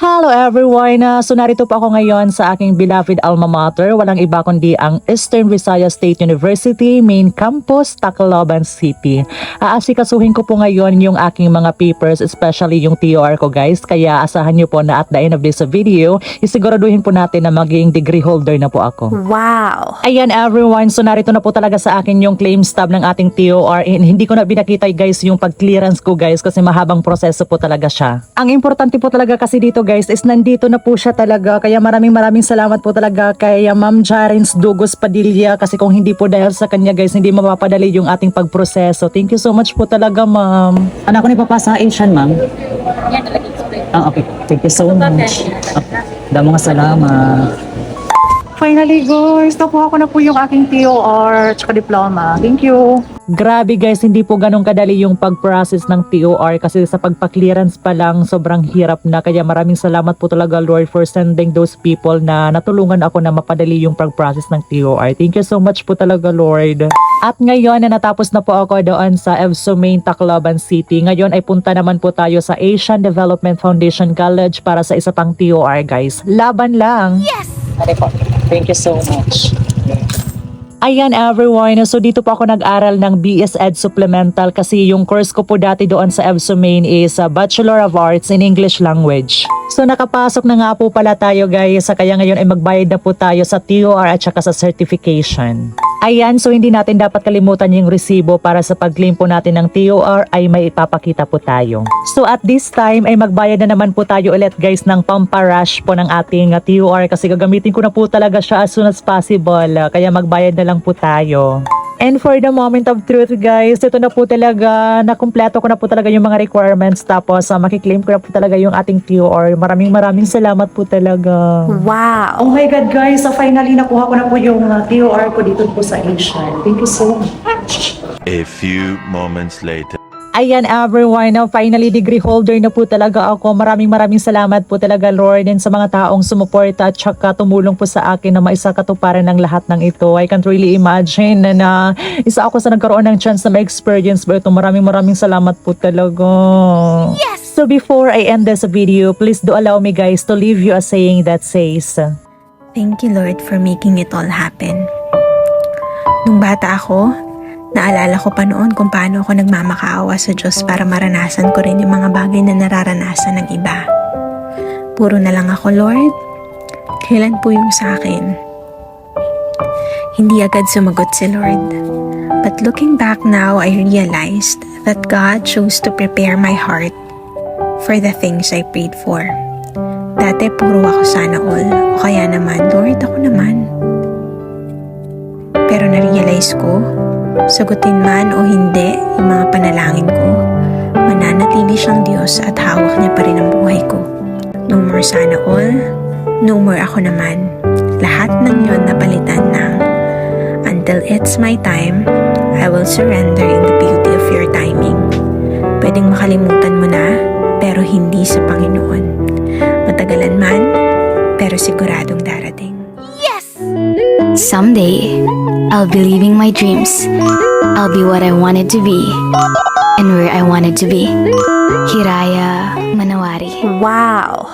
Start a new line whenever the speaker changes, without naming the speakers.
Hello everyone! So narito po ako ngayon sa aking beloved alma mater. Walang iba kundi ang Eastern Visayas State University Main Campus, Tacloban City. Aasikasuhin ko po ngayon yung aking mga papers, especially yung TOR ko guys. Kaya asahan nyo po na at the end of this video, isiguraduhin po natin na maging degree holder na po ako.
Wow!
Ayan everyone, so narito na po talaga sa akin yung claim stub ng ating TOR. Hindi ko na binakita guys yung pag-clearance ko guys kasi mahabang proseso po talaga siya. Ang importante po talaga kasi dito guys is nandito na po siya talaga. Kaya maraming salamat po talaga kay Ma'am Jarins Dugos Padilla kasi kung hindi po dahil sa kanya guys, hindi mapapadali yung ating pagproseso. Thank you so much po talaga ma'am. Anak ko ni papasa Asian ma'am.
Yan talaga explain.
Okay. Thank you so much. Damo nga salamat. Finally guys, nakuha ko na po yung aking TOR at diploma. Thank you. Grabe guys, hindi po ganun kadali yung pag-process ng TOR kasi sa pagpa-clearance pa lang sobrang hirap na. Kaya maraming salamat po talaga Lord for sending those people na natulungan ako na mapadali yung pag-process ng TOR. Thank you so much po talaga Lord. At ngayon na natapos na po ako doon sa EVSO Main Tacloban City. Ngayon ay punta naman po tayo sa Asian Development Foundation College para sa isa pang TOR guys. Laban lang!
Yes!
Thank you so much. Ayan everyone, so dito po ako nag-aral ng BS Ed Supplemental kasi yung course ko po dati doon sa EVSO Main is Bachelor of Arts in English Language. So nakapasok na nga po pala tayo guys, kaya ngayon ay magbayad na po tayo sa TOR at saka sa certification. Ayan, so hindi natin dapat kalimutan yung resibo para sa pag-claim po natin ng TOR ay may ipapakita po tayo. So at this time ay magbayad na naman po tayo ulit guys ng pamparash po ng ating TOR kasi gagamitin ko na po talaga siya as soon as possible. Kaya magbayad na lang po tayo. And for the moment of truth guys, ito na po talaga, nakumpleto ko na po talaga yung mga requirements tapos makiklaim ko na po talaga yung ating TOR. Maraming salamat po talaga.
Wow!
Oh my God guys, so finally nakuha ko na po yung TOR ko dito po sa Asian. Thank you so much.
A few moments later.
Ayan everyone, finally degree holder na po talaga ako. Maraming salamat po talaga Lord and sa mga taong sumuporta at saka tumulong po sa akin na maisakatuparan ng lahat ng ito. I can't really imagine na isa ako sa nagkaroon ng chance na ma-experience ba ito. Maraming salamat po talaga.
Yes!
So before I end this video, please do allow me guys to leave you a saying that says,
Thank you Lord for making it all happen. Nung bata ako, naalala ko pa noon kung paano ako nagmamakaawa sa Diyos para maranasan ko rin yung mga bagay na nararanasan ng iba. Puro na lang ako, Lord, kailan po yung sa akin? Hindi agad sumagot si Lord. But looking back now, I realized that God chose to prepare my heart for the things I prayed for. Dati puro ako sana all, o kaya naman, Lord, ako naman. Pero na-realize ko, sagutin man o hindi yung mga panalangin ko, mananatili siyang Diyos at hawak niya pa rin ang buhay ko. No more sana all, no more ako naman. Lahat ng yun napalitan ng until it's my time, I will surrender in the beauty of your timing. Pwedeng makalimutan mo na, pero hindi sa Panginoon. Matagalan man, pero siguradong darating.
Someday, I'll be living my dreams. I'll be what I wanted to be and where I wanted to be. Hiraya Manawari.
Wow!